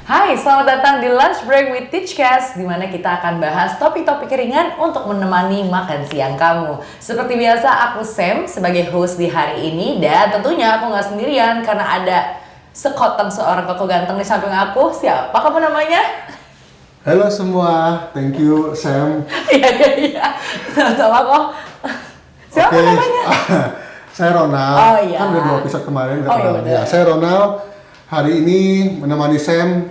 Hai, selamat datang di Lunch Break with Teachcast, di mana kita akan bahas topik-topik ringan untuk menemani makan siang kamu. Seperti biasa, aku Sam sebagai host di hari ini, dan tentunya aku nggak sendirian karena ada sekoteng seorang koko ganteng di samping aku. Siapa kamu namanya? Halo semua, thank you Sam. Iya. Sama-sama kok. Siapa namanya? Saya Ronald. Oh iya. Kan udah 2 episode kemarin. Iya betul. Ya, saya Ronald. Hari ini menemani Sam.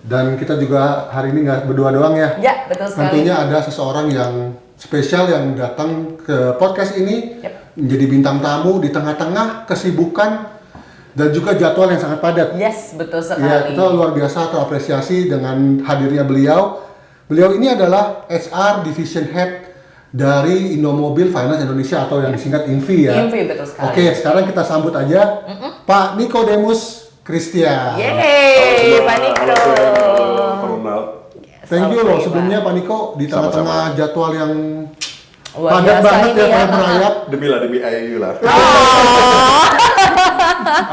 Dan kita juga hari ini nggak berdua doang ya. Ya, betul sekali. Tentunya ada seseorang yang spesial yang datang ke podcast ini. Menjadi bintang tamu di tengah-tengah kesibukan dan juga jadwal yang sangat padat. Yes, betul sekali. Ya, kita luar biasa terapresiasi dengan hadirnya beliau. Beliau ini adalah HR Division Head dari Indomobil Finance Indonesia atau yang disingkat INVI ya. INVI, betul sekali. Oke, sekarang kita sambut aja Pak Nikodemus Christian. Yeay, Pak Niko. Halo, Ronald. Thank you loh Oke, sebelumnya Pak Niko di tengah-tengah jadwal yang Luar padat biasa banget ini ya, ya. kayak merayap. Demi IAU lah.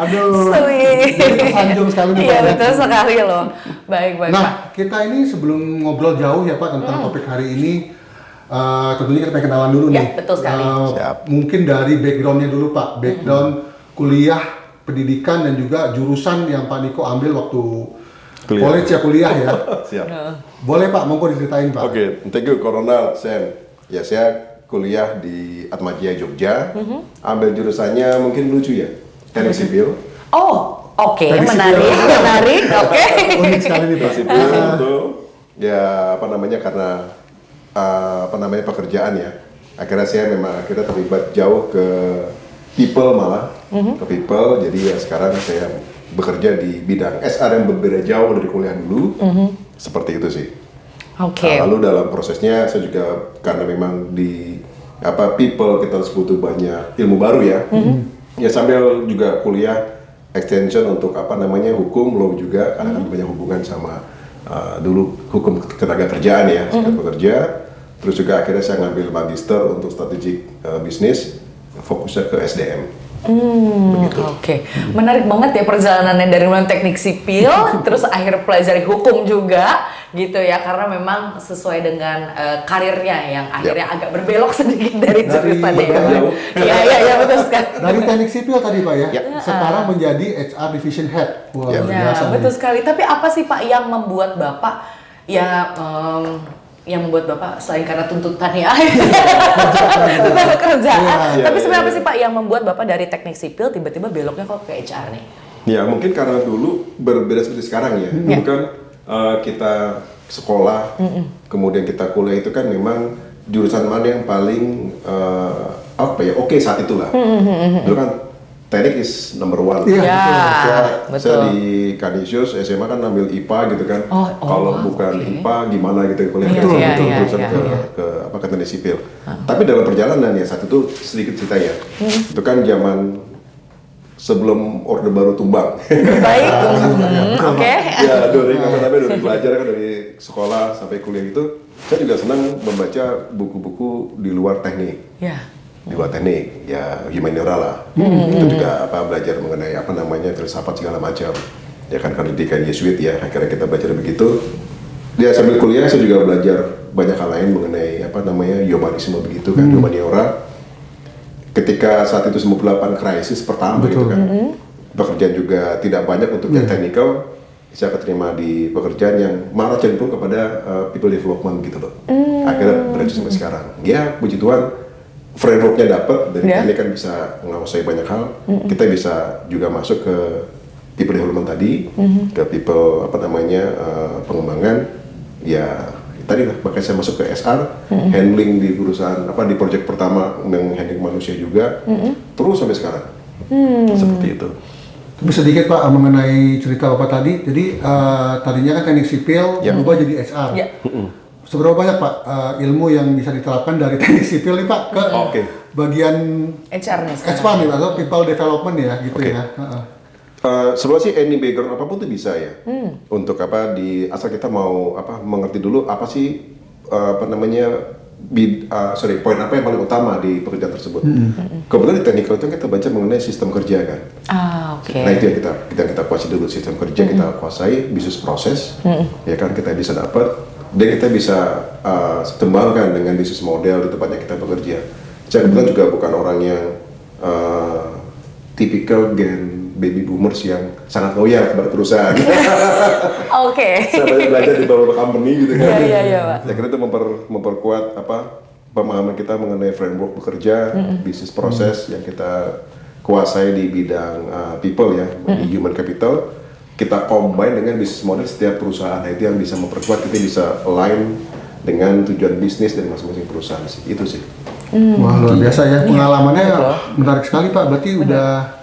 Aduh, Sweet. jadi tersanjung sekali nih Iya, Pak. betul sekali loh. Baik, Pak. Nah, kita ini sebelum ngobrol jauh ya Pak tentang topik hari ini, tentunya kita pengen kenalan dulu Ya, nih. betul sekali. Siap. Mungkin dari backgroundnya dulu Pak, background kuliah, pendidikan dan juga jurusan yang Pak Niko ambil waktu kuliah ya. Siap. Boleh Pak, monggo diceritain Pak. Oke, thank you Ronald, Sam. Ya, saya kuliah di Atmajaya Jogja. Ambil jurusannya mungkin lucu ya, teknik sipil. Oh, oke, Teknik menarik, sipil. menarik, oke. Unik sekali nih Pak. Teknik sipil itu ya karena pekerjaan ya. Akhirnya saya memang terlibat jauh ke people malah ke people. Jadi ya sekarang saya bekerja di bidang SR yang berbeda jauh dari kuliah dulu. Seperti itu sih. Oke. Lalu dalam prosesnya saya juga karena memang di people kita harus butuh banyak ilmu baru ya. Ya sambil juga kuliah extension untuk hukum law juga karena kan banyak hubungan sama dulu hukum tenaga kerjaan ya, serikat pekerja. Terus juga akhirnya saya ngambil magister untuk strategic bisnis, fokusnya ke SDM. Oke, menarik banget ya perjalanannya dari mulai teknik sipil, terus akhir pelajari hukum juga, gitu ya, karena memang sesuai dengan karirnya yang akhirnya agak berbelok sedikit dari jurusannya ya. jauh. Iya, betul sekali. Dari teknik sipil tadi Pak ya, Ya. sekarang menjadi HR Division Head. Wah, Ya. luar Ya, biasa betul nih. sekali. Tapi apa sih Pak yang membuat Bapak yang membuat Bapak selain karena tuntutan ya, tuntutan pekerjaan. Iya, Tapi sebenarnya apa iya. sih Pak yang membuat Bapak dari teknik sipil tiba-tiba beloknya kok ke HR nih? Ya mungkin karena dulu berbeda seperti sekarang ya. Dulu kan kita sekolah, kemudian kita kuliah itu kan memang jurusan mana yang paling oke saat itulah. Dulu kan teknik is number one. Iya, Ya, Saya di Kanisius SMA kan ambil IPA gitu kan. Kalau bukan oke. IPA gimana gitu kuliah Iya, kan iya, gitu, iya, terusan iya, ke iya. ke teknik sipil. Tapi dalam perjalanan ya saat itu sedikit cerita ya. Itu kan zaman sebelum Orde Baru tumbang. Baik, oke. Ya dari belajar kan dari sekolah sampai kuliah itu saya juga senang membaca buku-buku di luar teknik. Ya. Di luar teknik, ya humaniora lah. Itu juga belajar mengenai filsafat segala macam. Ya kan karena pendidikan Yesuit ya, akhirnya kita belajar begitu. Dia sambil kuliah saya juga belajar banyak hal lain mengenai humanisme begitu kan, humaniora. Ketika saat itu 98 krisis pertama gitu kan. Pekerjaan juga tidak banyak untuk yang technical. Saya keterima di pekerjaan yang malah cenderung kepada people development gitu loh. Akhirnya berlanjut sampai sekarang. Ya puji Tuhan, frameworknya dapat dari teknik kan bisa menguasai banyak hal. Kita bisa juga masuk ke people development tadi, ke people pengembangan. Ya tadi lah, makanya saya masuk ke SR, handling di perusahaan di project pertama handling manusia juga, terus sampai sekarang. Seperti itu. Bisa sedikit Pak mengenai cerita Bapak tadi. Jadi tadinya kan teknik sipil, berubah jadi HR. Ya. Seberapa banyak Pak ilmu yang bisa diterapkan dari teknik sipil nih Pak ke Oke. bagian HR nih sekarang. expand nih atau people development ya gitu Oke. ya. Sebenarnya sih any background apapun tuh bisa ya. Untuk asal kita mau mengerti dulu apa sih poin apa yang paling utama di pekerjaan tersebut. Kemudian di technical itu kita baca mengenai sistem kerja kan. Oke. Nah itu yang kita kuasai dulu, sistem kerja kita kuasai, bisnis proses, ya kan kita bisa dapat, dan kita bisa kembangkan dengan bisnis model di tempatnya kita bekerja. Saya kebetulan juga bukan orang yang tipikal gen baby boomers yang sangat loyal kepada perusahaan. Oke. Saya banyak belajar di beberapa company gitu kan. Iya, Pak. Ya karena itu memperkuat pemahaman kita mengenai framework bekerja, bisnis proses yang kita kuasai di bidang people ya, di human capital. Kita combine dengan bisnis model setiap perusahaan. Nah, itu yang bisa memperkuat, kita bisa align dengan tujuan bisnis dari masing-masing perusahaan sih. Itu sih. Wah, luar biasa ya. Pengalamannya menarik sekali Pak. Berarti udah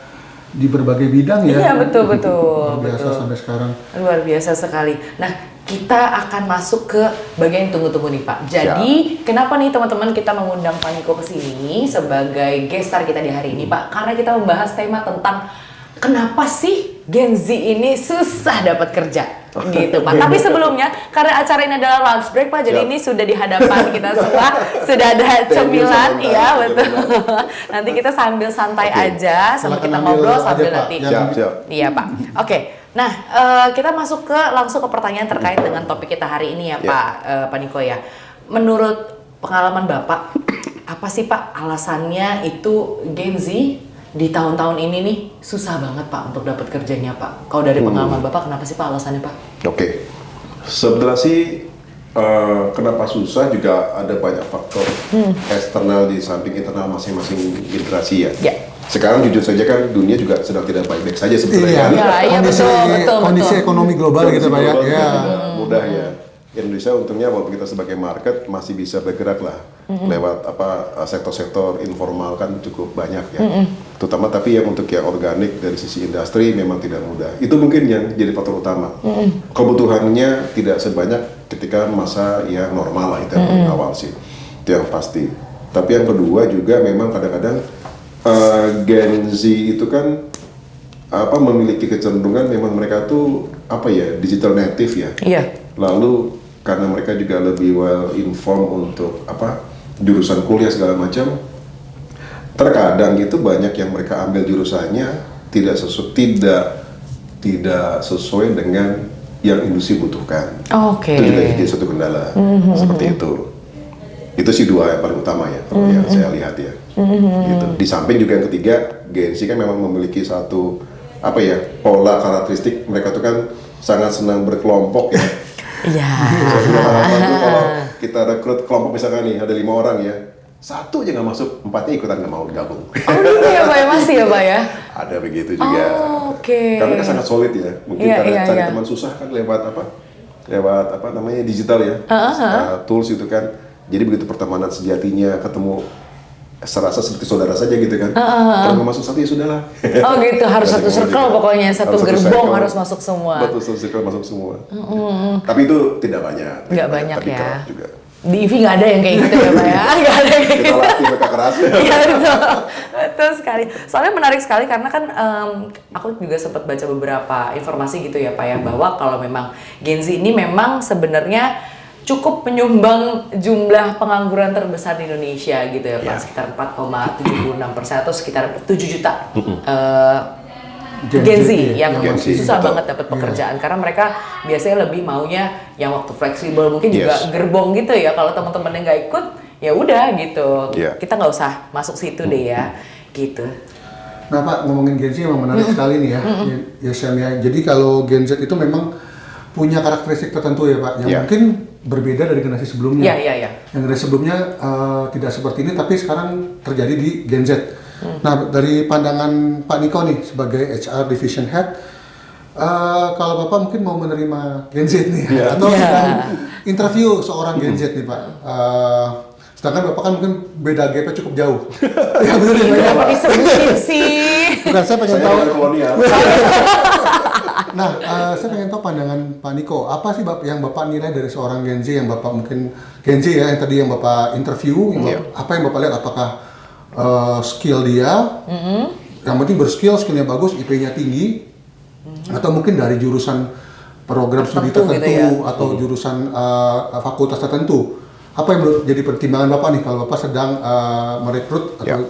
di berbagai bidang ya. Iya, betul. Luar biasa sampai sekarang. Luar biasa sekali. Nah, kita akan masuk ke bagian tunggu-tunggu nih Pak. Jadi, kenapa nih teman-teman kita mengundang Pak Niko ke sini sebagai guest star kita di hari ini Pak? Karena kita membahas tema tentang kenapa sih Gen Z ini susah dapat kerja gitu Pak. Tapi sebelumnya, karena acara ini adalah lunch break Pak, jadi ini sudah di hadapan kita semua, sudah ada cemilan, iya betul. Nanti kita sambil santai aja, sambil kita ngobrol sambil nanti. Siap. Iya Pak. Oke. Nah, kita masuk langsung ke pertanyaan terkait dengan topik kita hari ini ya Pak Niko ya. Menurut pengalaman Bapak, apa sih Pak alasannya itu Gen Z di tahun-tahun ini nih susah banget Pak untuk dapat kerjanya Pak? Kalau dari pengalaman Bapak, kenapa sih Pak alasannya Pak? Oke. Sebenarnya sih kenapa susah juga ada banyak faktor eksternal di samping internal masing-masing generasi ya. Sekarang jujur saja kan dunia juga sedang tidak baik-baik saja sebetulnya. Iya, betul. Kondisi ekonomi global gitu Pak ya. Iya. Mudah ya. Indonesia untungnya walaupun kita sebagai market masih bisa bergerak lah lewat sektor-sektor informal kan cukup banyak ya. Terutama tapi yang untuk yang organik dari sisi industri memang tidak mudah. Itu mungkin yang jadi faktor utama. Kebutuhannya tidak sebanyak ketika masa yang normal lah itu yang awal sih. Itu yang pasti. Tapi yang kedua juga memang kadang-kadang Gen Z itu kan memiliki kecenderungan memang mereka tuh digital native ya. Iya. Lalu karena mereka juga lebih well informed untuk jurusan kuliah segala macam, terkadang gitu banyak yang mereka ambil jurusannya tidak sesuai dengan yang industri butuhkan. Oke. Itu juga jadi satu kendala seperti itu. Itu sih dua yang paling utama ya kalau yang saya lihat ya. Gitu. Di samping juga yang ketiga, Gen Z kan memang memiliki satu pola karakteristik, mereka tuh kan sangat senang berkelompok ya. Iya. Kalau kita rekrut kelompok misalkan nih ada 5 orang ya, satu aja nggak masuk, 4-nya ikutan nggak mau gabung. Oh gitu ya Pak ya, masih ya Pak ya? Ada begitu juga. Oke. Karena kan sangat solid ya. Mungkin karena cari teman susah kan lewat digital ya, tools itu kan. Jadi begitu pertemanan sejatinya ketemu serasa seperti saudara saja gitu kan. Kalau nggak masuk satu ya sudahlah. Oh gitu, harus satu circle pokoknya, satu gerbong harus masuk semua. Betul, satu circle masuk semua. Tapi itu tidak banyak. Nggak banyak tapi ya. Juga. Di IV nggak ada yang kayak gitu ya Pak ya? Nggak ada yang kayak gitu. Kita latih mereka keras. Iya betul sekali. Soalnya menarik sekali karena kan aku juga sempat baca beberapa informasi gitu ya Pak ya, bahwa kalau memang Gen Z ini memang sebenarnya cukup menyumbang jumlah pengangguran terbesar di Indonesia gitu ya Pak, sekitar 4,76% atau sekitar 7 juta Gen Z yang susah banget dapat pekerjaan karena mereka biasanya lebih maunya yang waktu fleksibel, mungkin juga gerbong gitu ya. Kalau teman-temannya nggak ikut ya udah gitu, kita nggak usah masuk situ deh ya gitu. Nah Pak, ngomongin Gen Z memang menarik sekali nih ya, ya Sam ya. Jadi kalau Gen Z itu memang punya karakteristik tertentu ya Pak, yang mungkin berbeda dari generasi sebelumnya. Iya. Yang generasi sebelumnya tidak seperti ini, tapi sekarang terjadi di Gen Z. Nah, dari pandangan Pak Niko nih sebagai HR Division Head, kalau Bapak mungkin mau menerima Gen Z nih, atau interview seorang Gen Z nih Pak. Sedangkan Bapak kan mungkin beda gap-nya cukup jauh. Ya benar ya Pak. Disebutin sih. Bukan, saya pengen tahu. Kolonial. Nah, saya pengen tahu pandangan Pak Niko, apa sih yang Bapak nilai dari seorang Gen Z yang Bapak mungkin Gen Z ya, yang tadi yang Bapak interview, apa yang Bapak lihat, apakah skill dia, yang penting skillnya bagus, IP-nya tinggi, atau mungkin dari jurusan program studi tertentu, gitu ya? Atau jurusan fakultas tertentu. Apa yang menurut jadi pertimbangan Bapak nih kalau Bapak sedang merekrut atau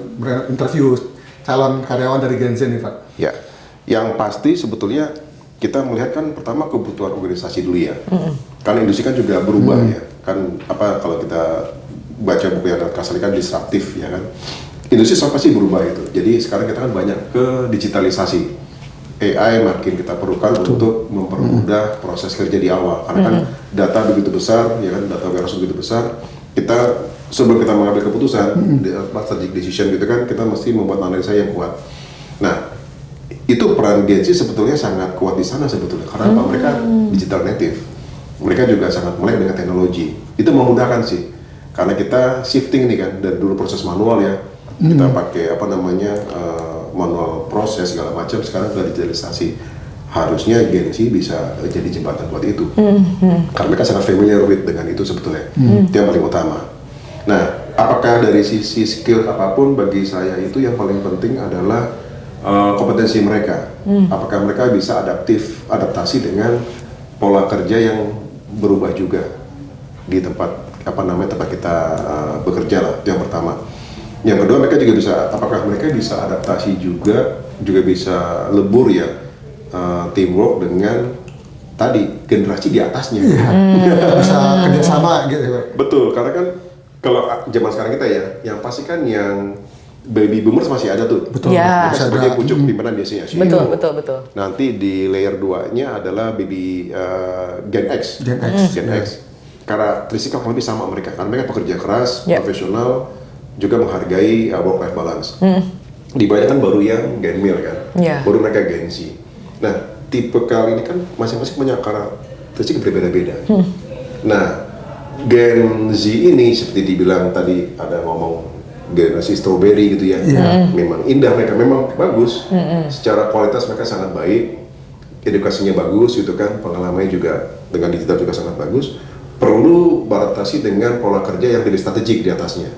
interview calon karyawan dari Gen Z nih Pak? Ya, yang pasti sebetulnya kita melihat kan pertama kebutuhan organisasi dulu ya. Karena industri kan juga berubah ya. Kan kalau kita baca buku yang kasar kan disruptif ya kan. Industri pasti berubah itu. Jadi sekarang kita kan banyak ke digitalisasi. AI makin kita perlukan untuk mempermudah proses kerja di awal. Karena kan data begitu besar, ya kan, data warehouse begitu besar. Kita sebelum kita mengambil keputusan, strategic decision gitu kan, kita mesti membuat analisa yang kuat. Nah, itu peran Gen Z sebetulnya sangat kuat di sana sebetulnya. Karena mereka digital native. Mereka juga sangat melek dengan teknologi. Itu memudahkan sih. Karena kita shifting nih kan, dari dulu proses manual ya. Kita pakai manual proses segala macam, sekarang sudah digitalisasi. Harusnya Gen Z bisa jadi jembatan buat itu. Karena mereka sangat familiar dengan itu sebetulnya. Itu yang paling utama. Nah, apakah dari sisi skill apapun bagi saya itu yang paling penting adalah kompetensi mereka. Apakah mereka bisa adaptasi dengan pola kerja yang berubah juga di tempat tempat kita bekerja lah. Itu yang pertama. Yang kedua, mereka juga bisa, apakah mereka bisa adaptasi juga bisa lebur ya, teamwork dengan tadi generasi di atasnya. Bisa kerjasama gitu. Betul, karena kan kalau zaman sekarang kita ya, yang pasti kan yang baby boomers masih ada tuh. Betul. Ya. Mereka sebagai pucuk pimpinan biasanya. Betul. Nanti di layer 2-nya adalah baby Gen X. Gen X. Karakteristik kurang lebih sama mereka, karena mereka pekerja keras, profesional, juga menghargai work-life balance. Di banyak kan baru yang Gen Mil kan, baru mereka Gen Z. Nah, tipe kali ini kan masing-masing punya karakteristik berbeda-beda. Nah, Gen Z ini seperti dibilang tadi ada ngomong generasi strawberry gitu ya, memang indah mereka, memang bagus. Secara kualitas mereka sangat baik, edukasinya bagus gitu kan, pengalamannya juga dengan digital juga sangat bagus. Perlu beradaptasi dengan pola kerja yang lebih strategik di atasnya.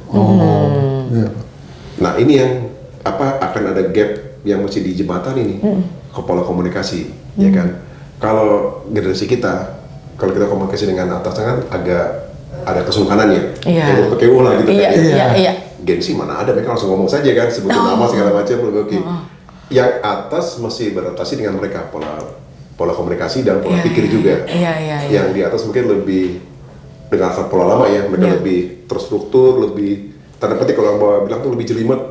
Nah, ini yang akan ada gap yang mesti dijembatan ini ke pola komunikasi, ya kan? Kalau generasi kita, kalau kita komunikasi dengan atas kan agak ada kesungkanannya, yang pakai ulah gitu kan. Gen Z mana ada, mereka langsung ngomong saja kan, sebutin nama segala macam, oke. Yang atas mesti beradaptasi dengan mereka, pola komunikasi dan pola pikir juga. Yang di atas mungkin lebih dengan pola lama ya, mereka lebih terstruktur, lebih tanda petik kalau mau bilang tuh lebih jelimet.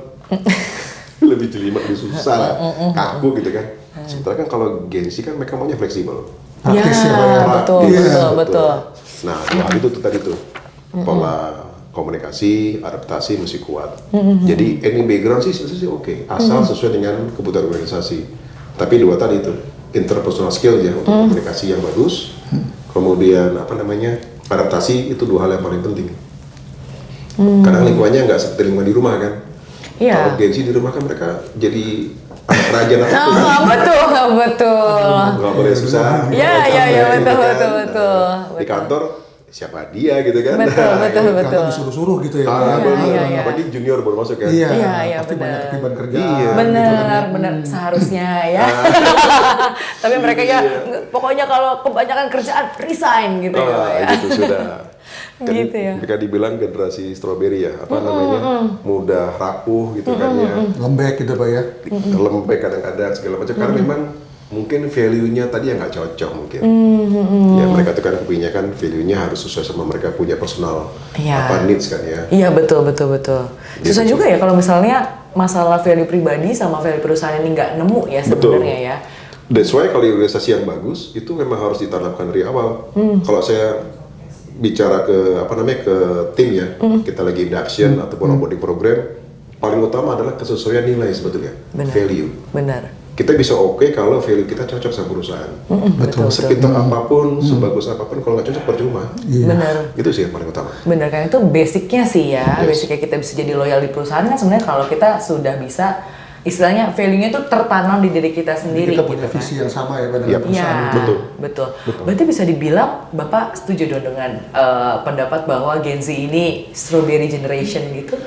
Lebih susah lah, kaku gitu kan. Sementara kan kalau Gen Z kan mereka maunya fleksibel. Praktis ya, betul. Nah, itu tuh tadi tuh pola komunikasi, adaptasi mesti kuat. Jadi any background sih oke, asal sesuai dengan kebutuhan organisasi. Tapi dua tadi itu interpersonal skill ya, untuk komunikasi yang bagus. Kemudian adaptasi itu dua hal yang paling penting. Karena lingkungannya nggak seperti lingkungan di rumah kan. Kalau Gen Z di rumah kan mereka jadi anak raja Betul. Nggak boleh susah. Iya, betul. Di kantor siapa dia gitu kan. Betul. Disuruh-suruh gitu ya. Apalagi junior baru masuk kan. Iya, pasti banyak beban kerja. Benar. Seharusnya ya. Tapi mereka ya, pokoknya kalau kebanyakan kerjaan resign gitu ya. Gitu sudah. Kan Gitu ya. mereka dibilang generasi strawberry ya, mudah rapuh gitu kan ya. Lembek gitu Pak ya. Lembek kadang-kadang segala macam, karena memang mungkin value-nya tadi yang nggak cocok mungkin. Ya mereka tuh kan kebanyakan value-nya harus sesuai sama mereka punya personal needs kan ya. Iya, betul. Susah juga ya kalau misalnya masalah value pribadi sama value perusahaan ini nggak nemu ya sebenarnya ya. That's why kalau organisasi yang bagus itu memang harus ditanamkan dari awal. Kalau saya bicara ke tim ya, kita lagi induction ataupun onboarding program, paling utama adalah kesesuaian nilai sebetulnya, value. Benar. Kita bisa kalau value kita cocok sama perusahaan. Betul. Sepintar apapun, sebagus apapun, kalau nggak cocok percuma. Benar. Itu sih yang paling utama. Benar, kan itu basicnya sih ya. Basicnya kita bisa jadi loyal di perusahaan kan sebenarnya kalau kita sudah bisa, istilahnya value-nya itu tertanam di diri kita sendiri. Kita punya gitu visi kan. yang sama ya dengan perusahaan itu. Betul. Berarti bisa dibilang Bapak setuju dong dengan pendapat bahwa Gen Z ini strawberry generation gitu?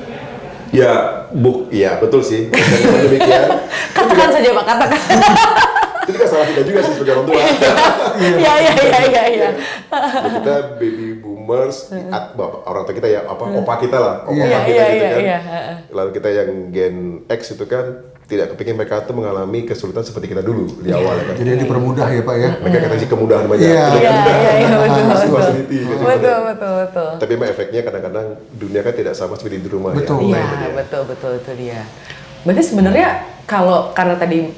Ya, betul sih. Demikian. Katakan saja Pak, katakan. Itu juga salah kita juga sih sebagai orang tua. Iya. Ya, kita baby boomers, orang tua kita ya, opa kita lah, opa kita gitu kan. Lalu kita yang Gen X itu kan tidak kepingin mereka tuh mengalami kesulitan seperti kita dulu di awal ya kan. Jadi dipermudah ya Pak ya. Mereka kasih kemudahan banyak. Iya, betul. Tapi memang efeknya kadang-kadang dunia kan tidak sama seperti di rumah Betul. ya. Iya, betul itu dia. Berarti sebenarnya kalau karena tadi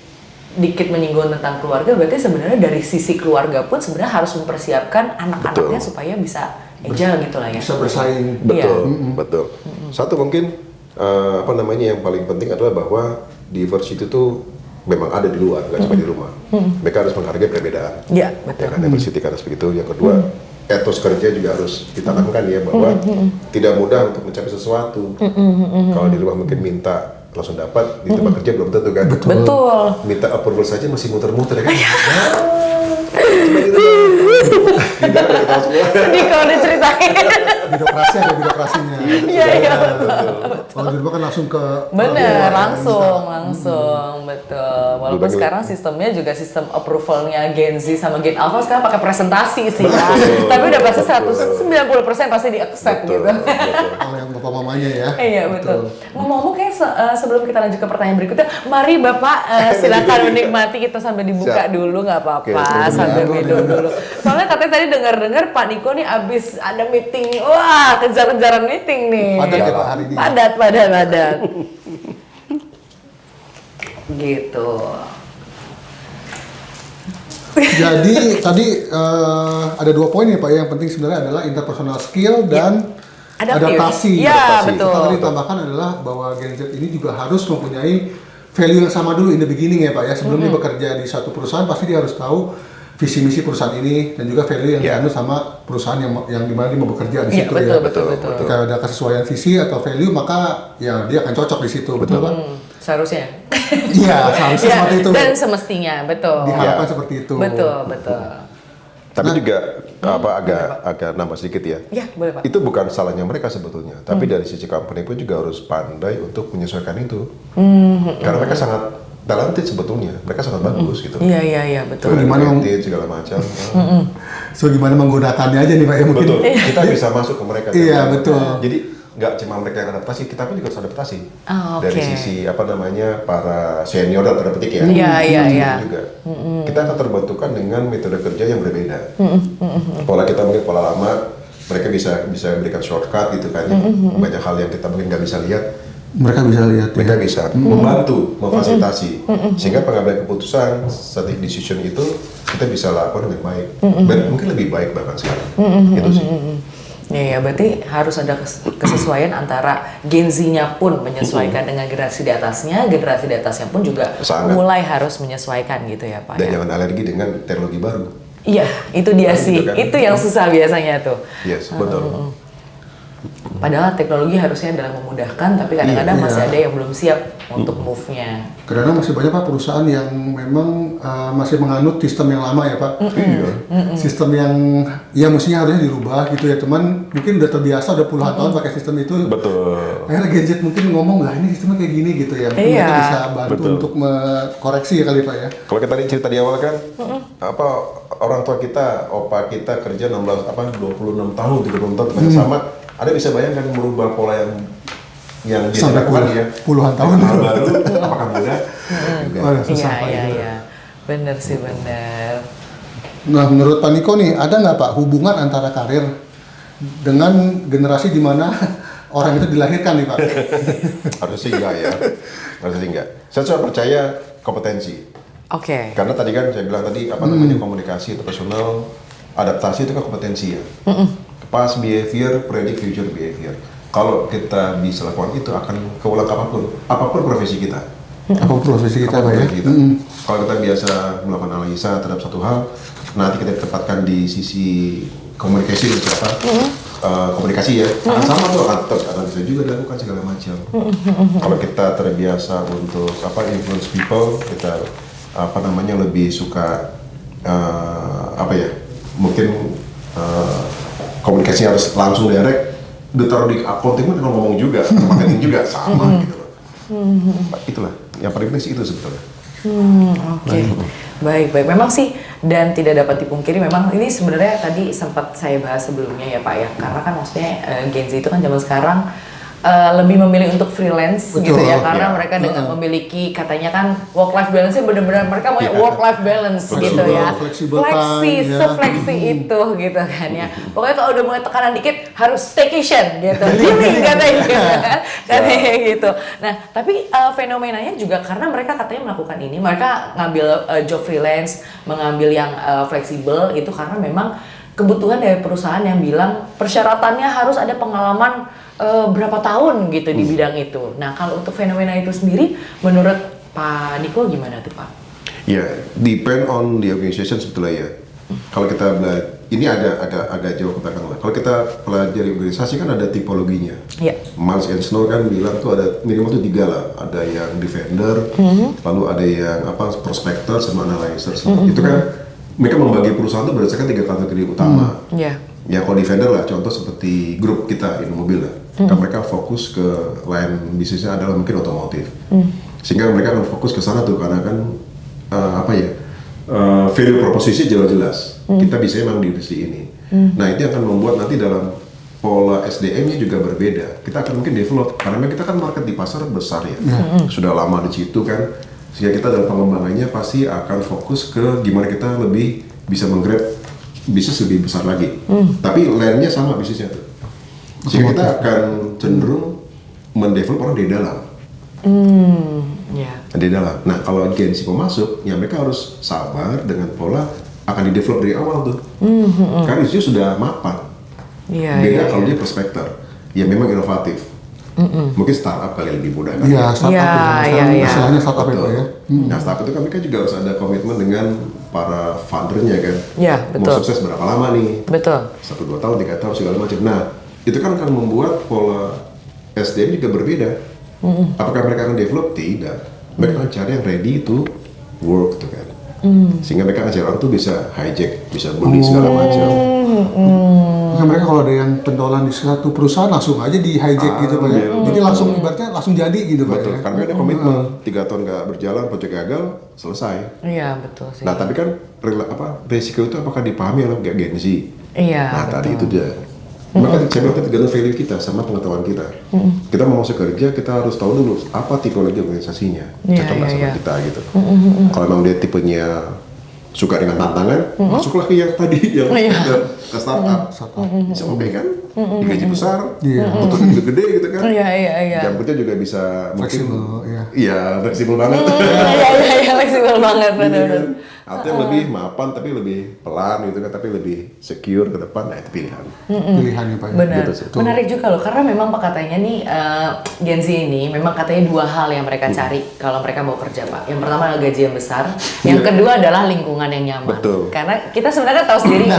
dikit menyinggung tentang keluarga, berarti sebenarnya dari sisi keluarga pun sebenarnya harus mempersiapkan anak-anaknya supaya bisa agile gitu lah ya. Bisa bersaing. Betul. Satu mungkin yang paling penting adalah bahwa diversity itu memang ada di luar, nggak cuma di rumah. Mereka harus menghargai perbedaan. Iya, betul. Ya kan, diversity kan harus begitu. Yang kedua, etos kerja juga harus ditanamkan ya bahwa tidak mudah untuk mencapai sesuatu. Kalau di rumah mungkin minta langsung dapat, di tempat kerja belum tentu kan. Betul. Minta approval saja masih muter-muter ya kan. Sedih kalau diceritain. Birokrasi ada birokrasinya. Iya. Kalau di rumah kan langsung ke Bener, langsung, betul. Walaupun sekarang sistemnya juga sistem approvalnya Gen Z sama Gen Alpha sekarang pakai presentasi sih ya. Tapi udah pasti 190% pasti di-accept gitu. Kalau yang bapak mamanya ya. Iya, betul. Ngomong-ngomong kayak sebelum kita lanjut ke pertanyaan berikutnya, mari Bapak silakan menikmati, kita sambil dibuka dulu nggak apa-apa, sambil minum dulu. Soalnya katanya tadi dengar-dengar Pak Niko nih abis ada meeting, wah kejar-kejaran meeting nih. Padat ya Pak hari ini. Padat. Gitu. Jadi tadi ada 2 poin ya Pak. Yang penting sebenarnya adalah interpersonal skill dan adaptasi. Iya, betul. Kita tadi tambahkan adalah bahwa Gen Z ini juga harus mempunyai value yang sama dulu in the beginning ya Pak ya. Sebelum dia bekerja di suatu perusahaan pasti dia harus tahu visi misi perusahaan ini dan juga value yang dianut sama perusahaan yang dimana dia mau bekerja di situ ya. Betul. Ketika ada kesesuaian visi atau value maka ya dia akan cocok di situ, betul Pak? Seharusnya. Iya, seharusnya seperti itu. Dan semestinya, betul. Diharapkan seperti itu. Betul. Tapi juga agak nambah sedikit ya. Iya, boleh Pak. Itu bukan salahnya mereka sebetulnya, tapi dari sisi company pun juga harus pandai untuk menyesuaikan itu. Karena mereka sangat talented sebetulnya, mereka sangat bagus gitu. Iya, betul. Talented segala macam. So gimana menggunakannya aja nih Pak ya mungkin. Betul. Kita bisa masuk ke mereka. Iya, betul. Jadi nggak cuma mereka yang adaptasi, kita pun juga harus adaptasi. Oke. Dari sisi para senior dan tanda petik ya. Iya. Juga. Kita akan terbentukan dengan metode kerja yang berbeda. Pola kita mungkin pola lama, mereka bisa berikan shortcut gitu kan. Banyak hal yang kita mungkin nggak bisa lihat. Mereka bisa lihat. Mereka bisa membantu, memfasilitasi, sehingga pengambilan keputusan, strategic decision itu kita bisa lakukan dengan baik, dan mungkin lebih baik bahkan sekarang. Itu sih. Ya, berarti harus ada kesesuaian antara Gen Z-nya pun menyesuaikan dengan generasi di atasnya, generasi di atasnya pun juga mulai harus menyesuaikan gitu ya Pak. Dan jangan alergi dengan teknologi baru. Iya, itu dia sih. Gitu kan. Itu yang susah biasanya tuh. Yes, betul. Padahal teknologi harusnya adalah memudahkan, tapi kadang-kadang masih ada yang belum siap untuk move-nya. Kadang-kadang masih banyak Pak perusahaan yang memang masih menganut sistem yang lama ya Pak. Sistem yang ya mestinya harusnya dirubah gitu ya, teman mungkin udah terbiasa udah puluhan tahun pakai sistem itu. Betul. Akhirnya Gen Z mungkin ngomong lah ini sistemnya kayak gini gitu ya. Mungkin kita bisa bantu untuk koreksi ya kali Pak ya. Kalau kita cerita di awal kan, orang tua kita, opa kita kerja 26 tahun, 36 tahun sama. Ada bisa bayangkan merubah pola yang dia lakukan ya puluhan tahun baru, apakah mudah? Iya. Bener sih, bener. Nah, menurut Pak Niko nih, ada nggak Pak hubungan antara karir dengan generasi di mana orang itu dilahirkan nih Pak? Harusnya sih enggak ya. Harusnya sih enggak. Saya cuma percaya kompetensi. Oke. Karena tadi kan saya bilang tadi komunikasi interpersonal, adaptasi itu kan kompetensi ya. Past behavior, predict future behavior. Kalau kita bisa lakukan itu akan keulang apapun profesi kita. Apapun profesi kita Pak ya. Kalau kita biasa melakukan analisa terhadap satu hal, nanti kita ditempatkan di sisi komunikasi komunikasi ya, akan sama tuh, akan bisa juga dilakukan segala macam. Kalau kita terbiasa untuk influence people, kita lebih suka mungkin komunikasi harus langsung direct, ditaruh di accounting pun ngomong juga, marketing juga sama gitu loh. Itulah yang paling penting sih itu sebetulnya. Oke. Baik. Memang sih, dan tidak dapat dipungkiri memang ini sebenarnya tadi sempat saya bahas sebelumnya ya Pak ya. Karena kan maksudnya Gen Z itu kan zaman sekarang lebih memilih untuk freelance. Betul. Gitu ya. Karena Ya. mereka dengan memiliki katanya kan work life balance-nya benar-benar mereka mau work life balance gitu ya. Flexible Fleksi, time, ya. sefleksi itu gitu kan ya. Pokoknya kalau udah mulai tekanan dikit harus staycation gitu. Healing katanya gitu. Nah, tapi fenomenanya juga karena mereka katanya melakukan ini, mereka ngambil job freelance, mengambil yang fleksibel itu karena memang kebutuhan dari perusahaan yang bilang persyaratannya harus ada pengalaman berapa tahun gitu di bidang itu. Nah, kalau untuk fenomena itu sendiri, menurut Pak Niko gimana tuh Pak? Ya, depend on the organization sebetulnya ya. Kalau kita belajar, ini agak jauh ke belakang lah. Kalau kita pelajari organisasi kan ada tipologinya. Iya. Miles and Snow kan bilang tuh ada minimal tuh 3 lah. Ada yang defender, lalu ada yang prospector sama analyzer. Itu kan mereka membagi perusahaan tuh berdasarkan 3 kategori utama. Iya. Ya kalau defender lah, contoh seperti grup kita Indomobil lah. Kan mereka fokus ke line bisnisnya adalah mungkin otomotif. Sehingga mereka akan fokus ke sana tuh karena kan value proposition jelas-jelas. Kita bisa memang di industri ini. Nah itu akan membuat nanti dalam pola SDM-nya juga berbeda. Kita akan mungkin develop karena memang kita kan market di pasar besar ya. Sudah lama di situ kan. Sehingga kita dalam pengembangannya pasti akan fokus ke gimana kita lebih bisa menggrab bisnis lebih besar lagi. Tapi lane-nya sama bisnisnya tuh. Sehingga kita akan cenderung mendevelop orang di dalam. Di dalam. Nah kalau Gen Z mau masuk, ya mereka harus sabar dengan pola akan di-develop dari awal tuh. Karena itu sudah mapan. Beda kalau dia prospektor, ya memang inovatif. Mungkin startup kali lebih mudah kan? Iya, startup. Istilahnya startup itu ya. Nah startup itu kan mereka juga harus ada komitmen dengan para foundernya kan. Iya, betul. Mau sukses berapa lama nih? Betul. 1-2 tahun, 3 tahun segala macam. Nah itu kan akan membuat pola SDM juga berbeda. Apakah mereka akan develop? Tidak. Mereka akan cari yang ready to work tuh kan. Sehingga mereka akan cari orang tuh bisa hijack, bisa bully segala macam. Nah, mereka kalau ada yang pentolan di satu perusahaan langsung aja di hijack gitu Pak ya. Jadi langsung ibaratnya langsung jadi gitu Pak Betul, ya. karena ada komitmen 3 tahun nggak berjalan, proyek gagal, selesai. Iya, betul sih. Nah tapi kan resiko itu apakah dipahami oleh Gen Z? Iya, Nah betul. tadi itu dia. Maka saya bilang tergantung value kita sama pengetahuan kita. Kita mau masuk kerja, kita harus tahu dulu apa tipologi organisasinya, Iya, cocok nggak iya, sama iya. kita gitu. Kalau memang dia tipenya suka dengan tantangan, masuklah ke yang tadi yang ke startup. Bisa oke kan, digaji besar, untung gede-gede gitu kan. Iya. Jam kerja juga bisa Fleksibel, mungkin, iya. iya fleksibel banget. Iya, fleksibel banget, benar-benar. Artinya lebih mapan tapi lebih pelan gitu kan, tapi lebih secure ke depan. Nah itu pilihan. Pilihannya Pak ya. Benar. Gitu sih. Menarik juga loh, karena memang Pak katanya nih Gen Z ini memang katanya 2 hal yang mereka cari kalau mereka mau kerja Pak. Yang pertama adalah gaji yang besar, yang kedua adalah lingkungan yang nyaman. Betul. Karena kita sebenarnya tahu sendiri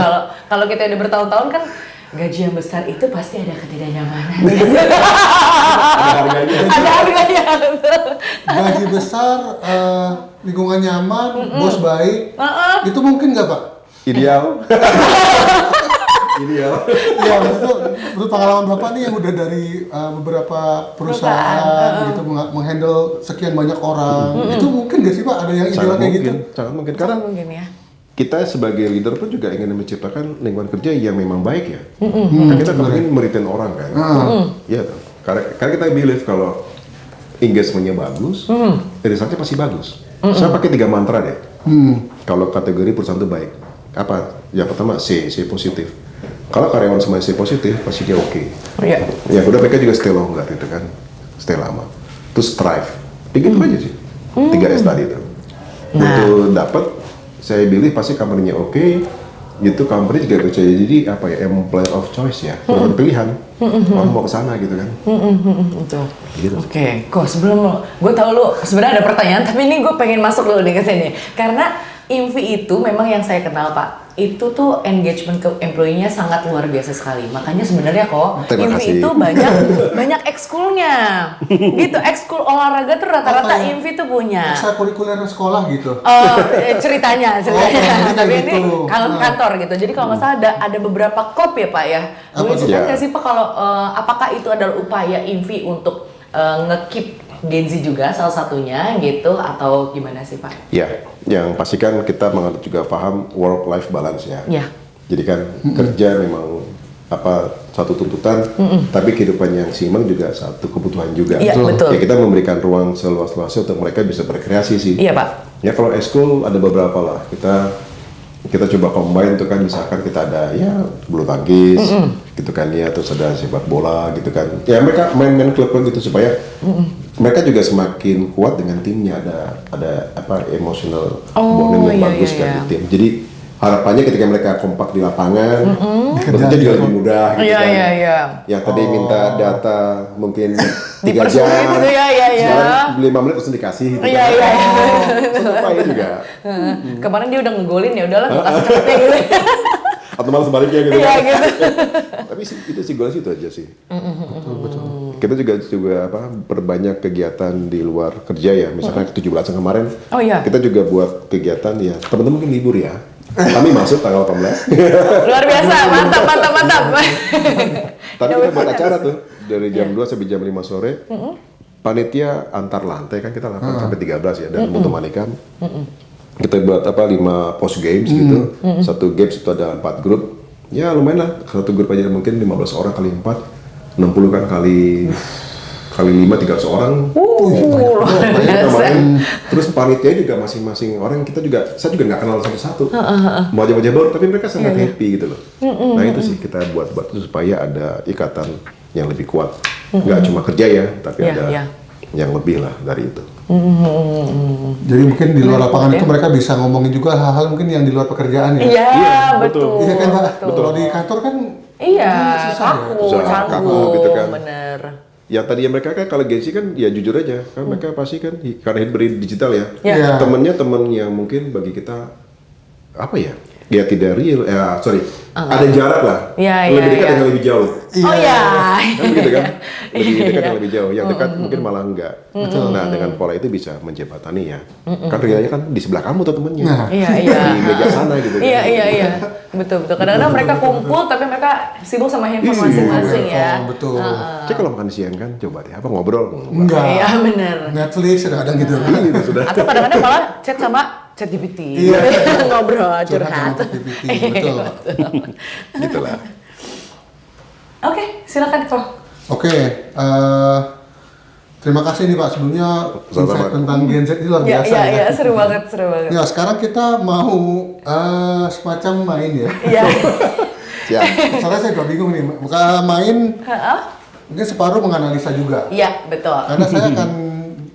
kalau kita udah bertahun-tahun kan gaji yang besar itu pasti ada ketidaknyamanan. Ada harganya. Ada harganya, betul. Gaji besar, lingkungan nyaman, bos baik. Itu mungkin nggak Pak? Ideal. Ideal. Iya, menurut pengalaman Bapak nih yang udah dari beberapa perusahaan gitu menghandle sekian banyak orang, itu mungkin nggak sih Pak ada yang ideal Sangat kayak mungkin, gitu? sangat mungkin. Karena Mungkin ya. kita sebagai leader pun juga ingin menciptakan lingkungan kerja yang memang baik ya. Kan kita ingin meretain orang kan. Iya kan. Karena kita believe kalau engagementnya bagus, resultnya pasti bagus. Saya pakai 3 mantra deh. Kalau kategori perusahaan itu baik. Apa? Yang pertama C positif. Kalau karyawan semua C positif, pasti dia oke. Iya. Ya udah mereka juga stay longer gitu kan, stay lama. Terus strive, gitu aja sih. 3S tadi itu. Itu dapat, saya pilih pasti company-nya oke. Gitu company juga percaya jadi apa ya, employer of choice ya, pilihan. Orang mau ke sana gitu kan. Betul. Gitu. Oke, kok sebelum gue tahu lu sebenarnya ada pertanyaan, tapi ini gue pengen masuk dulu nih ke sini. Karena Invi itu memang yang saya kenal Pak, itu tuh engagement ke employee-nya sangat luar biasa sekali. Makanya sebenarnya kok Terima Invi kasih. itu banyak ekskulnya. Gitu, ekskul olahraga tuh rata-rata Apa ya? Invi tuh punya. Ekstrakurikuler sekolah gitu. Ceritanya. jadi Tapi ini gitu. kantor gitu. Jadi kalau nggak salah ada beberapa klub ya Pak ya. Apa Boleh tuh? cerita Ya. nggak sih Pak kalau apakah itu adalah upaya Invi untuk nge-keep Gen Z juga salah satunya gitu atau gimana sih Pak? Ya, yang pastikan kita menganut juga paham work life balance ya. Ya. Jadi kan kerja memang satu tuntutan, tapi kehidupan yang seimbang juga satu kebutuhan juga. Iya, betul. Ya kita memberikan ruang seluas-luasnya untuk mereka bisa berkreasi sih. Iya Pak. Ya kalau eskul ada beberapa lah. Kita coba combine itu kan, misalkan kita ada ya bulu tangkis, gitu kan ya, terus ada sepak bola gitu kan. Ya mereka main-main klub-klub gitu supaya mereka juga semakin kuat dengan timnya, ada emotional bonding yang bagus kan di tim. Jadi harapannya ketika mereka kompak di lapangan, bekerja juga lebih mudah gitu kan. Iya. Yang tadi minta data mungkin 3 jam, gitu ya. sekarang 5 menit langsung dikasih gitu Iya. Supaya juga. Kemarin dia udah ngegolin ya udahlah gue kasih cepetnya gitu. Atau malah sebaliknya gitu Iya kan. gitu. Tapi itu sih goal itu aja sih. Betul. Kita juga perbanyak kegiatan di luar kerja ya. Misalnya 17 kemarin. Oh iya. Kita juga buat kegiatan ya. Teman-teman mungkin libur ya. Kami masuk tanggal 18. Luar biasa, mantap. Tapi kita buat acara tuh dari jam 2 sampai jam 5 sore. Panitia antar lantai kan kita 8 sampai 13 ya, dan mutu manikan. Kita buat 5 post games gitu. Satu games itu ada 4 grup. Ya lumayan lah, satu grup aja mungkin 15 orang kali 4, 60 kan kali 5, 300 orang. Luar biasa. Terus panitia juga masing-masing orang, saya juga nggak kenal satu-satu. Wajah-wajah baru, tapi mereka sangat happy gitu loh. Nah itu sih kita buat itu supaya ada ikatan yang lebih kuat. Nggak cuma kerja ya, tapi ada yang lebih lah dari itu. Jadi mungkin di luar lapangan itu mereka bisa ngomongin juga hal-hal mungkin yang di luar pekerjaan ya. Iya, betul. Iya kan Pak? Kalau di kantor kan kaku gitu kan. Bener. Yang tadinya mereka kan kalau Gen Z kan ya jujur aja kan mereka pasti kan karena digital ya. Iya. Temennya temen yang mungkin bagi kita ya tidak real, ada jarak lah. Lebih dekat yang lebih jauh. Oh iya. Kan begitu kan? Lebih dekat yang lebih jauh, yang dekat mungkin malah enggak. Nah dengan pola itu bisa menjembatani ya. Kan realnya kan di sebelah kamu tuh temennya. Iya. Di meja sana gitu. Iya. Betul. Kadang-kadang mereka kumpul tapi mereka sibuk sama handphone masing-masing ya. Betul. Cek kalau makan siang kan coba deh ngobrol. Enggak. Iya bener. Netflix kadang gitu. Sudah. Atau kadang-kadang malah chat sama ChatGPT. Iya. Ngobrol curhat. Betul. Gitulah. Oke, silakan Prof. Oke, terima kasih nih Pak sebelumnya insight tentang Gen Z ini luar biasa ya. Iya, seru banget. Ya sekarang kita mau semacam main ya. Iya. Siap. Soalnya saya juga bingung nih, main mungkin separuh menganalisa juga. Iya, betul. Karena saya akan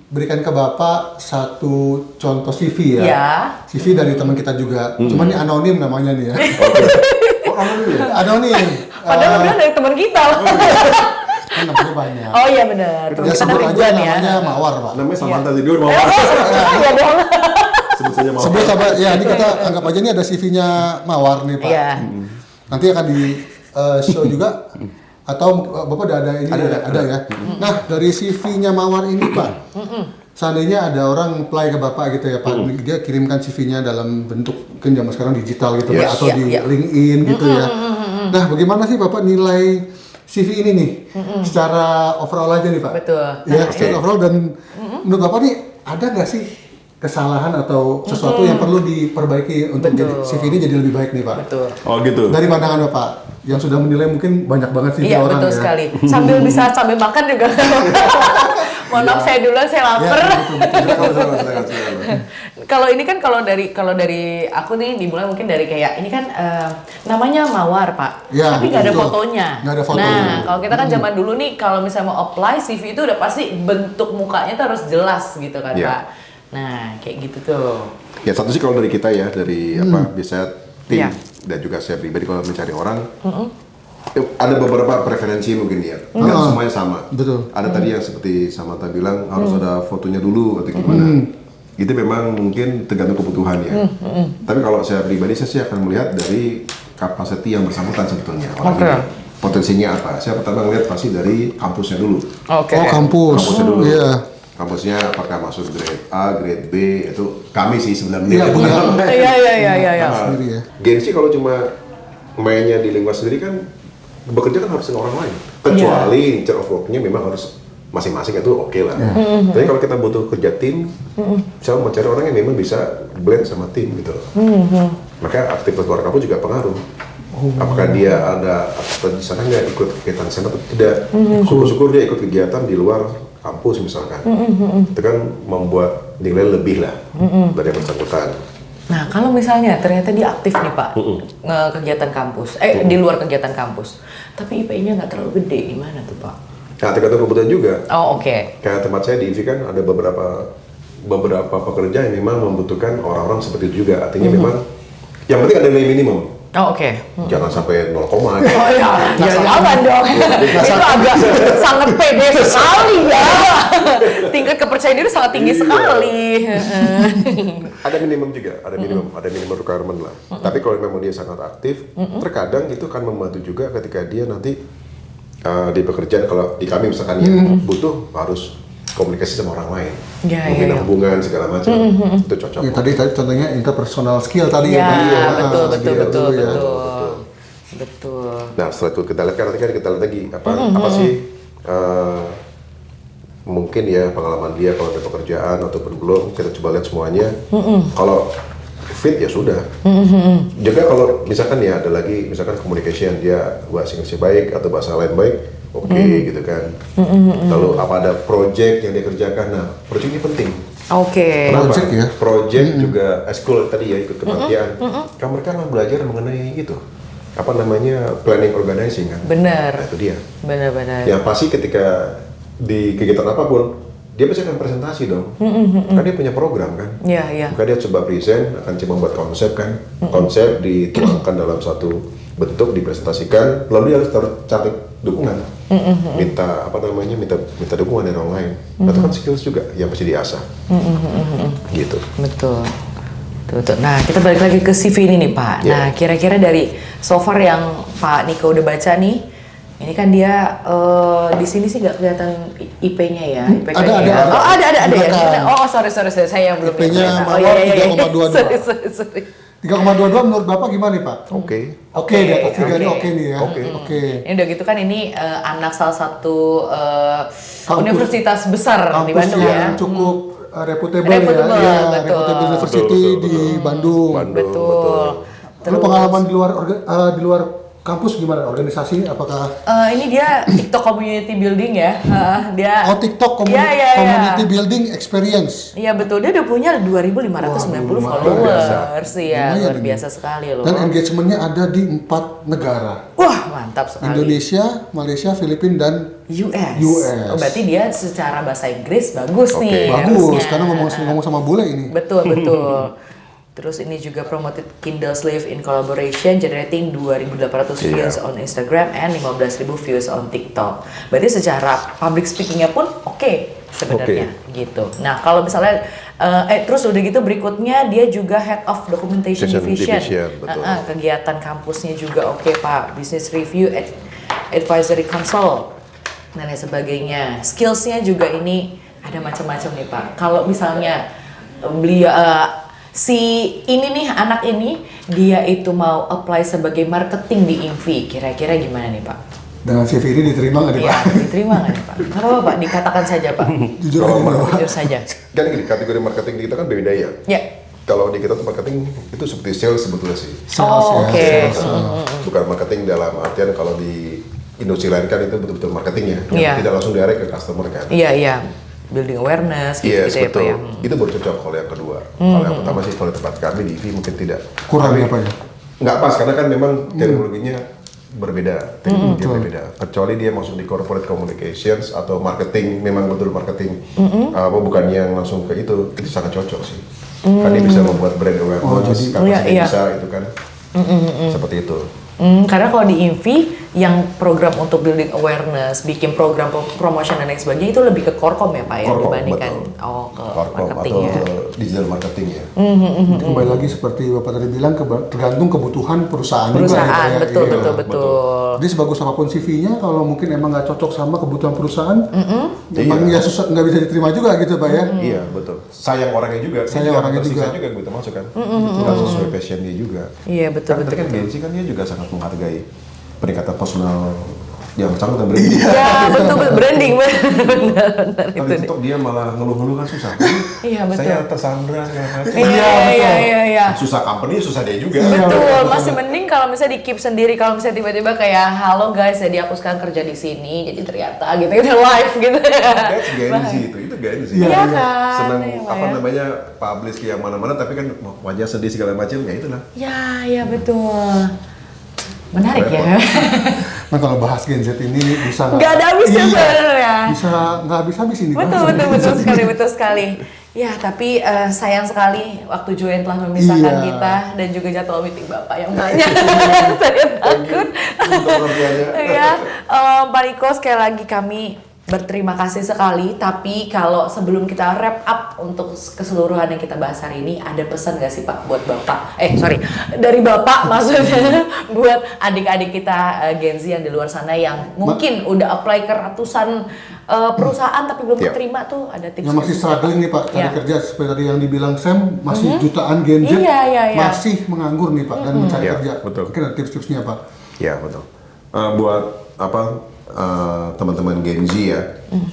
berikan ke Bapak satu contoh CV ya. Iya. CV dari teman kita juga. Cuman ini anonim namanya nih ya. Anonim ya? Anonim. Padahal bilang dari teman kita loh. Kan namanya banyak. Oh iya benar. Ya sebut aja namanya Mawar Pak. Namanya Samantha tidur mau. Iya dong. Sebut saja mau. Sebut sama ya ini kita anggap aja ini ada CV-nya Mawar nih Pak. Iya. Nanti akan di show juga atau Bapak udah ada ini ada ya. Nah, dari CV-nya Mawar ini Pak. Seandainya ada orang apply ke Bapak gitu ya Pak, dia kirimkan CV-nya dalam bentuk mungkin zaman sekarang digital gitu Pak, atau di LinkedIn gitu ya. Nah, bagaimana sih Bapak nilai CV ini nih? Secara overall aja nih Pak. Betul. Ya, secara overall dan menurut Bapak nih ada nggak sih kesalahan atau sesuatu yang perlu diperbaiki untuk jadi CV ini jadi lebih baik nih Pak? Betul. Oh gitu. Dari pandangan Bapak yang sudah menilai mungkin banyak banget sih Iya orang betul ya. sekali. Sambil makan juga. Mohon maaf saya duluan, saya lapar. Kalau ini kan kalau dari aku nih dimulai mungkin dari kayak ini kan namanya Mawar Pak, Ya, tapi nggak ada betul. fotonya. Nggak ada fotonya. Nah kalau kita kan zaman dulu nih kalau misalnya mau apply CV itu udah pasti bentuk mukanya tuh harus jelas gitu kan Ya. Pak. Nah kayak gitu tuh. Ya satu sih kalau dari kita ya, dari bisa tim Iya. dan juga saya pribadi kalau mencari orang, ada beberapa preferensi mungkin ya, nggak semuanya sama. Betul. Ada tadi yang seperti Samantha bilang harus ada fotonya dulu atau gimana. Itu memang mungkin tergantung kebutuhan ya. Tapi kalau saya pribadi saya sih akan melihat dari kapasiti yang bersangkutan sebetulnya. Orang ini potensinya apa? Saya pertama ngelihat pasti dari kampusnya dulu. Oke. Oh, kampus. Kampusnya dulu. Iya. Kampusnya apakah masuk grade A, grade B, itu kami sih sebenarnya. Iya, benar. Iya. Sendiri ya. Gen Z kalau cuma mainnya di lingkungan sendiri kan bekerja kan harus dengan orang lain. Kecuali nature of work-nya memang harus masing-masing itu oke lah. Tapi kalau kita butuh kerja tim, saya mau cari orang yang memang bisa blend sama tim gitu loh. Maka aktivitas luar kampus juga pengaruh. Apakah dia ada aktivitas di sana nggak ikut kegiatan di sana atau tidak? Syukur-syukur dia ikut kegiatan di luar kampus misalkan. Itu kan membuat nilai lebih lah dari yang bersangkutan. Nah, kalau misalnya ternyata dia aktif nih Pak, kegiatan kampus, di luar kegiatan kampus, tapi IP-nya nggak terlalu gede, gimana tuh Pak? Nah, tergantung kebutuhan juga. Oh, oke. Kayak tempat saya di IVI kan ada beberapa pekerja yang memang membutuhkan orang-orang seperti itu juga. Artinya memang yang penting ada nilai minimum. Oh, oke. Jangan sampai 0, Oh iya, jangan dong. Itu agak sangat pede sekali ya. Tingkat kepercayaan diri sangat tinggi sekali. Ada minimum juga, ada minimum requirement lah. Tapi kalau memang dia sangat aktif, terkadang itu akan membantu juga ketika dia nanti di pekerjaan, kalau di kami misalkan ya butuh harus komunikasi sama orang lain, mungkin hubungan segala macam, itu cocok. Ya, tadi contohnya interpersonal skill tadi ya. Ya, Betul. Nah setelah itu kita lihat kan nanti kita lihat lagi apa sih mungkin ya pengalaman dia kalau ada pekerjaan ataupun belum, kita coba lihat semuanya. Kalau fit ya sudah. Juga kalau misalkan ya ada lagi misalkan communication, dia bahasa Inggrisnya baik atau bahasa lain baik, oke, gitu kan. Lalu apa ada project yang dia kerjakan? Nah, project ini penting. Oke. Kenapa? Project ya? Project juga school tadi ya ikut kepanitiaan. Kan mereka akan belajar mengenai itu. Apa namanya? Planning organizing kan. Benar. Nah, itu dia. Benar. Yang pasti ketika di kegiatan apapun, dia pasti akan presentasi dong. Kan dia punya program kan. Iya. Maka dia coba present, akan coba buat konsep kan. Konsep dituangkan dalam satu bentuk, dipresentasikan, lalu dia harus cari dukungan. Minta dukungan dari orang lain. Itu kan skills juga yang pasti diasah. Gitu. Betul. Nah, kita balik lagi ke CV ini nih Pak. Nah, kira-kira dari so far yang Pak Niko udah baca nih, ini kan dia di sini sih nggak kelihatan IP-nya ya. Ada. Oh, ada ya. Oh, sorry, saya yang belum lihat. IP-nya Oh, 3,22. Sorry. 3,22 menurut Bapak gimana nih Pak? Oke. Oke, di atas 3 ini oke nih ya. Oke. Ini udah gitu kan ini anak salah satu universitas besar di Bandung ya. Cukup reputable Reputable, ya. betul. Reputable University di Bandung. Betul. Lalu pengalaman di luar kampus gimana? Organisasi apakah? Ini dia TikTok community building ya. Dia. TikTok community building experience. Iya betul, dia udah punya 2.590 followers ya, luar biasa sekali loh. Dan engagementnya ada di 4 negara. Wah mantap sekali. Indonesia, Malaysia, Filipina dan US. Oh berarti dia secara bahasa Inggris bagus nih. Bagus, karena ngomong sama bule ini. Betul. Terus ini juga promoted Kindle Slave in collaboration, generating 2.800 views on Instagram and 15.000 views on TikTok. Berarti secara public speakingnya pun oke sebenarnya gitu. Nah kalau misalnya terus udah gitu berikutnya dia juga Head of Documentation Division. Kegiatan kampusnya juga oke Pak. Business Review, Advisory Council dan lain sebagainya. Skillsnya juga ini ada macam-macam nih Pak. Kalau misalnya beliau si ini nih anak ini dia itu mau apply sebagai marketing di INVI, kira-kira gimana nih Pak? Dengan CV ini diterima nggak nih Pak? Iya, diterima nggak nih Pak? Nggak apa-apa Pak, dikatakan saja Pak. Jujur saja. Kan gini, kategori marketing di kita kan beda ya. Ya. Kalau di kita tuh marketing itu seperti sales sebetulnya sih. Oke. Bukan marketing dalam artian kalau di industri lain kan itu betul-betul marketingnya, tidak langsung direct ke customer kan. Iya. Building awareness gitu, Yes, ya Pak ya. Itu baru cocok kalau yang kedua. Kalau yang pertama sih kalau tempat kami di IVI mungkin tidak. Kurang apa ya? Nggak pas karena kan memang teknologinya berbeda, teknologinya berbeda. Kecuali dia masuk di corporate communications atau marketing, memang betul marketing. Bukan yang langsung ke itu sangat cocok sih. Kan dia bisa membuat brand awareness, kapasitas bisa itu kan. Seperti itu. Karena kalau di INVI yang program untuk building awareness, bikin program promotion dan lain sebagainya itu lebih ke Korkom ya Pak ya dibandingkan ke marketing atau ya. ke digital marketing ya. Kembali lagi seperti Bapak tadi bilang tergantung kebutuhan perusahaan juga ya. Betul. Jadi sebagus apapun CV-nya kalau mungkin emang nggak cocok sama kebutuhan perusahaan, emang ya susah nggak bisa diterima juga gitu Pak ya. Iya betul. Sayang orangnya juga. Sayang orangnya juga gue termasuk kan. Nggak sesuai passion dia juga. Iya betul. Kan dia juga sangat menghargai peningkatan personal jangan sanggup dan branding. Ya betul branding benar Kalau itu. di TikTok dia malah ngeluh-ngeluh kan susah. Iya betul. Saya tersandra segala macam. Iya. Susah company, susah dia juga. Betul, masih mending kalau misalnya di keep sendiri, kalau misalnya tiba-tiba kayak halo guys, jadi aku sekarang kerja di sini, jadi ternyata gitu live gitu. That's Gen Z itu Gen Z. Iya kan. Senang Iya, apa ya. namanya publish ke yang mana-mana tapi kan wajah sedih segala macam ya itulah. Ya betul. Menarik ya. Nah kalau bahas Gen Z ini bisa Nggak ada habisnya sebenarnya. Bisa nggak habis-habis ini. Betul sekali. Ya, tapi sayang sekali waktu Joen telah memisahkan Iya. kita dan juga jadwal meeting Bapak yang banyak. Saya takut. Untuk pengertiannya. Ya, Pak Niko sekali lagi kami berterima kasih sekali. Tapi kalau sebelum kita wrap up untuk keseluruhan yang kita bahas hari ini, ada pesan nggak sih Pak buat Bapak? Dari Bapak maksudnya buat adik-adik kita Gen Z yang di luar sana yang mungkin udah apply ke ratusan perusahaan tapi belum Iya. keterima tuh, ada tips? Yang masih struggling nih Pak cari Iya. kerja seperti tadi yang dibilang Sam, masih jutaan Gen Z Iya. masih menganggur nih Pak dan mencari Iya, kerja. betul. Mungkin ada tips-tipsnya Pak. Ya betul. Buat teman-teman Gen Z ya,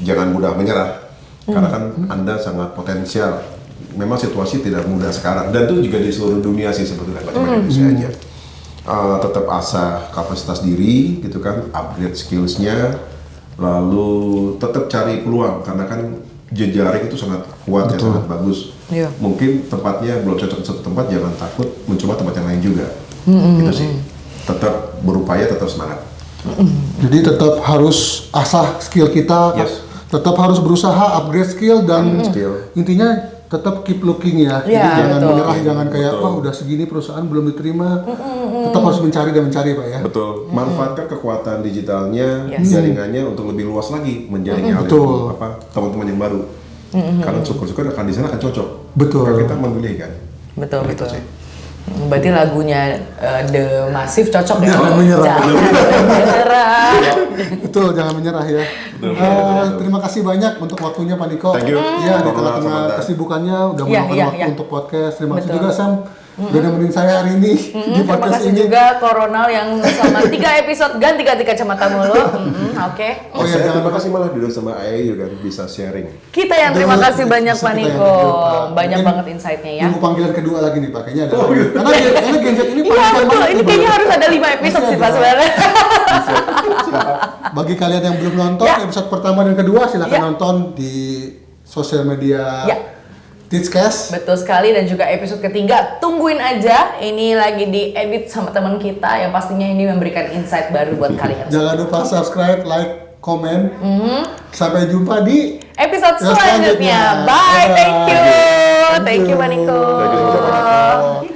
jangan mudah menyerah. Karena kan Anda sangat potensial. Memang situasi tidak mudah sekarang dan itu juga di seluruh dunia sih sebetulnya, nggak cuma Indonesia aja. Tetap asah kapasitas diri, gitu kan, upgrade skillsnya, lalu tetap cari peluang karena kan jejaring itu sangat kuat ya, sangat bagus. Iya. Mungkin tempatnya belum cocok di satu tempat, jangan takut mencoba tempat yang lain juga. Gitu sih. Tetap berupaya, tetap semangat. Jadi tetap harus asah skill kita, Yes. tetap harus berusaha upgrade skill dan Skill. intinya tetap keep looking ya. Iya, Jadi jangan betul. menyerah, jangan kayak Betul. wah udah segini perusahaan belum diterima. Tetap harus mencari dan mencari Pak ya. Betul. Manfaatkan kekuatan digitalnya, Yes. jaringannya untuk lebih luas lagi menjaring yang Betul. teman-teman yang baru. Karena syukur-syukur akan di sana akan cocok. Betul. Karena kita memilih kan. Betul. sih. Berarti lagunya The Massive cocok ya? Jangan menyerah. Jangan menyerah. Betul, jangan menyerah ya. Terima kasih banyak untuk waktunya Pak Niko. Thank you. Iya, di Corona tengah-tengah sama Anda. kesibukannya udah Iya, meluangkan iya, waktu iya. untuk podcast. Terima kasih Betul. juga Sam udah nemenin saya hari ini di Terima podcast kasih ini. juga Coronal yang selama 3 episode ganti-ganti kacamata mulu. Oke. Oh iya, Saya jangan terima kasih malah duduk sama Ayu kan bisa sharing. Kita yang terima kasih banyak Bisa Pak kita yang Niko. lanjut, Pak. Banyak Mungkin banget insight-nya ya. Tunggu panggilan kedua lagi nih Pak, kayaknya ada. Oh, iya. Karena Gen Z ini Iya panjang betul, banget ini nih, kayaknya Bro. harus ada 5 episode Masih sih Pak ada. sebenarnya. Bagi kalian yang belum nonton Ya. episode pertama dan kedua silahkan Ya. nonton di sosial media Ya. Teachcast. Betul sekali, dan juga episode ketiga tungguin aja, ini lagi diedit sama teman kita yang pastinya ini memberikan insight baru buat kalian. Jangan lupa subscribe, like, komen. Sampai jumpa di Episode Ya, selanjutnya. selanjutnya. Bye, thank you. Bye. Thank you Pak Niko. Thank you, sama-sama.